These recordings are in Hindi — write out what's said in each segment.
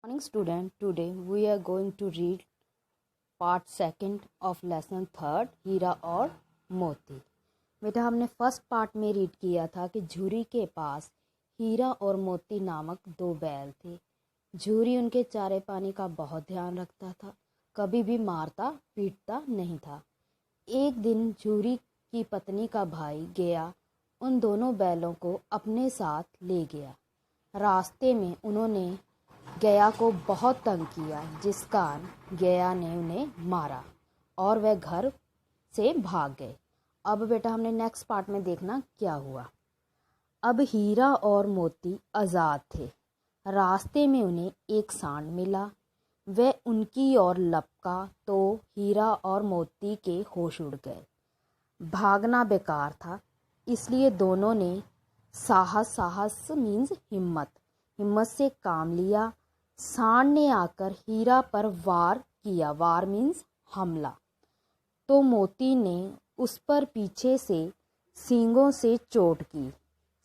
Morning student, today we are going to read part second of lesson third हीरा और मोती। बेटा हमने फर्स्ट पार्ट में रीड किया था कि झूरी के पास हीरा और मोती नामक दो बैल थे। झूरी उनके चारे पानी का बहुत ध्यान रखता था, कभी भी मारता पीटता नहीं था। एक दिन झूरी की पत्नी का भाई गया उन दोनों बैलों को अपने साथ ले गया। रास्ते में उन्होंने गया को बहुत तंग किया, जिस कारण गया ने उन्हें मारा और वह घर से भाग गए। अब बेटा हमने नेक्स्ट पार्ट में देखना क्या हुआ। अब हीरा और मोती आज़ाद थे। रास्ते में उन्हें एक सांड मिला। वह उनकी ओर लपका तो हीरा और मोती के होश उड़ गए। भागना बेकार था, इसलिए दोनों ने साहस मीन्स हिम्मत से काम लिया। सांड ने आकर हीरा पर वार किया, वार मीन्स हमला, तो मोती ने उस पर पीछे से सींगों से चोट की।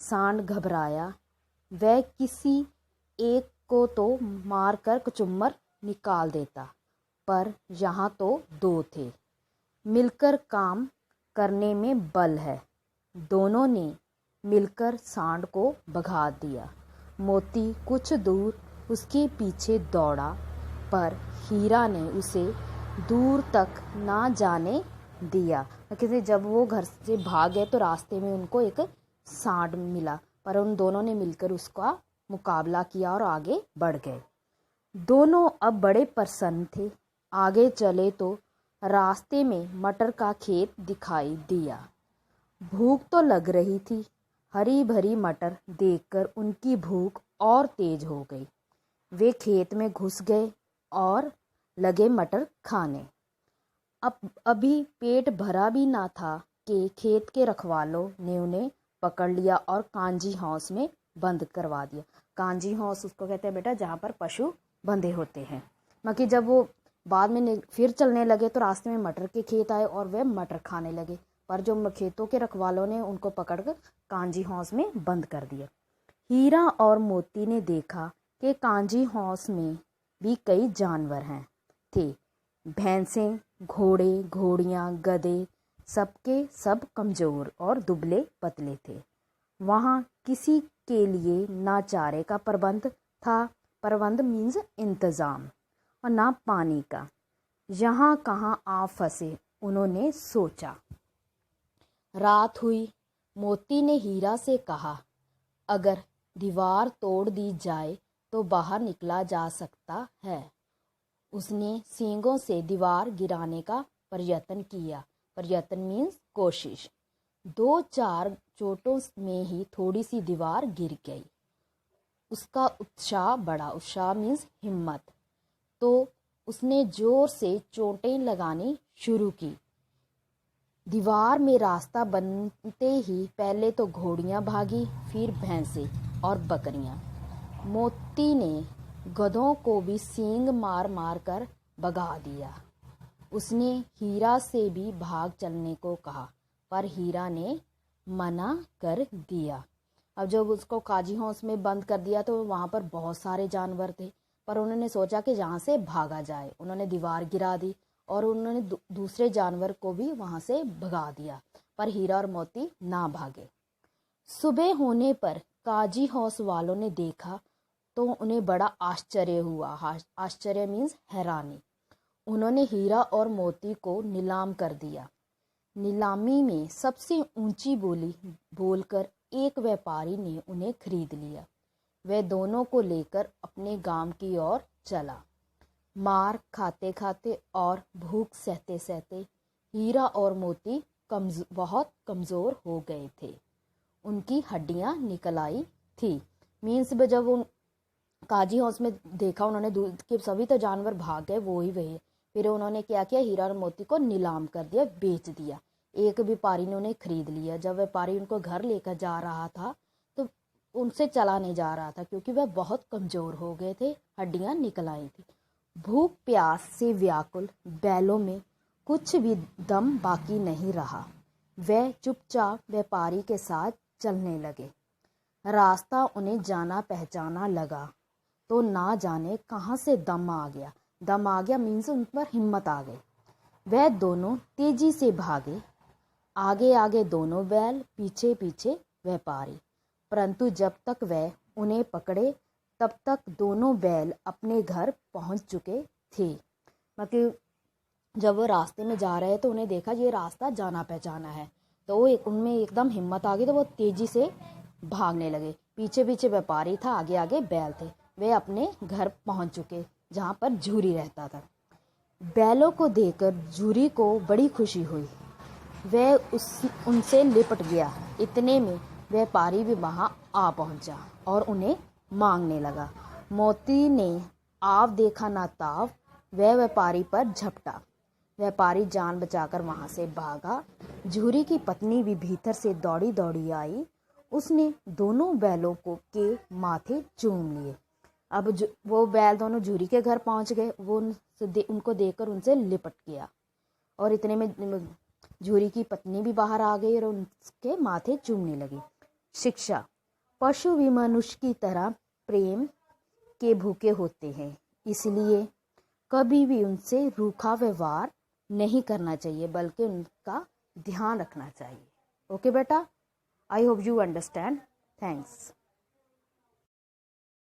सांड घबराया, वह किसी एक को तो मारकर कचूमर निकाल देता, पर यहाँ तो दो थे। मिलकर काम करने में बल है। दोनों ने मिलकर सांड को भगा दिया। मोती कुछ दूर उसके पीछे दौड़ा, पर हीरा ने उसे दूर तक ना जाने दिया। क्योंकि जब वो घर से भाग गए तो रास्ते में उनको एक सांड मिला, पर उन दोनों ने मिलकर उसका मुकाबला किया और आगे बढ़ गए। दोनों अब बड़े प्रसन्न थे। आगे चले तो रास्ते में मटर का खेत दिखाई दिया। भूख तो लग रही थी। हरी भरी मटर देखकर उनकी भूख और तेज हो गई। वे खेत में घुस गए और लगे मटर खाने। अब अभी पेट भरा भी ना था कि खेत के रखवालों ने उन्हें पकड़ लिया और कांजी हाउस में बंद करवा दिया। कांजी हाउस उसको कहते हैं बेटा जहाँ पर पशु बंधे होते हैं। बाकी जब वो बाद में फिर चलने लगे तो रास्ते में मटर के खेत आए और वे मटर खाने लगे, पर जो खेतों के रखवालों ने उनको पकड़कर कांजी हाउस में बंद कर दिया। हीरा और मोती ने देखा कि कांजी हाउस में भी कई जानवर हैं थे। भैंसें, घोड़े, घोड़ियाँ, गधे, सबके सब कमज़ोर और दुबले पतले थे। वहाँ किसी के लिए ना चारे का प्रबंध था, प्रबंध मीन्स इंतज़ाम, और ना पानी का। यहाँ कहाँ आ फंसे, उन्होंने सोचा। रात हुई। मोती ने हीरा से कहा, अगर दीवार तोड़ दी जाए तो बाहर निकला जा सकता है। उसने सींगों से दीवार गिराने का प्रयत्न किया। प्रयत्न मीन्स कोशिश। 2-4 चोटों में ही थोड़ी सी दीवार गिर गई। उसका उत्साह बढ़ा, उत्साह मीन्स हिम्मत, तो उसने जोर से चोटें लगानी शुरू की। दीवार में रास्ता बनते ही पहले तो घोड़ियाँ भागी, फिर भैंसें और बकरियाँ। मोती ने गधों को भी सींग मार मार कर भगा दिया। उसने हीरा से भी भाग चलने को कहा, पर हीरा ने मना कर दिया। अब जब उसको काजी हाउस में बंद कर दिया तो वहाँ पर बहुत सारे जानवर थे, पर उन्होंने सोचा कि जहाँ से भागा जाए। उन्होंने दीवार गिरा दी और उन्होंने दूसरे जानवर को भी वहाँ से भगा दिया, पर हीरा और मोती ना भागे। सुबह होने पर काजी हाउस वालों ने देखा तो उन्हें बड़ा आश्चर्य हुआ। आश्चर्य मीन्स हैरानी। उन्होंने हीरा और मोती को नीलाम कर दिया। नीलामी में सबसे ऊंची बोली बोलकर एक व्यापारी ने उन्हें खरीद लिया। वह दोनों को लेकर अपने गांव की ओर चला। मार खाते खाते और भूख सहते सहते हीरा और मोती बहुत कमज़ोर हो गए थे। उनकी हड्डियां निकल आई थी। मीन्स जब वो काजी हाउस में देखा उन्होंने कि सभी तो जानवर भाग गए, वो ही वही। फिर उन्होंने क्या किया, हीरा और मोती को नीलाम कर दिया, बेच दिया। एक व्यापारी ने उन्हें खरीद लिया। जब व्यापारी उनको घर लेकर जा रहा था तो उनसे चला नहीं जा रहा था, क्योंकि वह बहुत कमज़ोर हो गए थे, हड्डियां निकल आई थी। भूख प्यास से व्याकुल बैलों में कुछ भी दम बाकी नहीं रहा। वे चुपचाप व्यापारी के साथ चलने लगे। रास्ता उन्हें जाना पहचाना लगा तो ना जाने कहाँ से दम आ गया। दम आ गया मीन्स उन पर हिम्मत आ गई। वह दोनों तेजी से भागे, आगे आगे दोनों बैल, पीछे पीछे व्यापारी। परंतु जब तक वह उन्हें पकड़े तब तक दोनों बैल अपने घर पहुंच चुके थे। मतलब जब वो रास्ते में जा रहे तो उन्हें देखा ये रास्ता जाना पहचाना है, तो वो उनमें एकदम हिम्मत आ गई, तो वो तेजी से भागने लगे। पीछे पीछे व्यापारी था, आगे आगे बैल थे। वे अपने घर पहुंच चुके जहाँ पर झूरी रहता था। बैलों को देखकर झूरी को बड़ी खुशी हुई। वह उनसे लिपट गया। इतने में व्यापारी भी वहां आ पहुंचा और उन्हें मांगने लगा। मोती ने आव देखा ना ताव, वह व्यापारी पर झपटा। व्यापारी जान बचाकर वहां से भागा। झूरी की पत्नी भी भीतर से दौड़ी दौड़ी आई। उसने दोनों बैलों को के माथे चूम लिए। अब वो बैल दोनों झूरी के घर पहुंच गए। वो उनको देखकर उनसे लिपट गया और इतने में झूरी की पत्नी भी बाहर आ गई और उनके माथे चूमने लगी। शिक्षा: पशु भी मनुष्य की तरह प्रेम के भूखे होते हैं, इसलिए कभी भी उनसे रूखा व्यवहार नहीं करना चाहिए, बल्कि उनका ध्यान रखना चाहिए। ओके बेटा, I hope you understand. Thanks.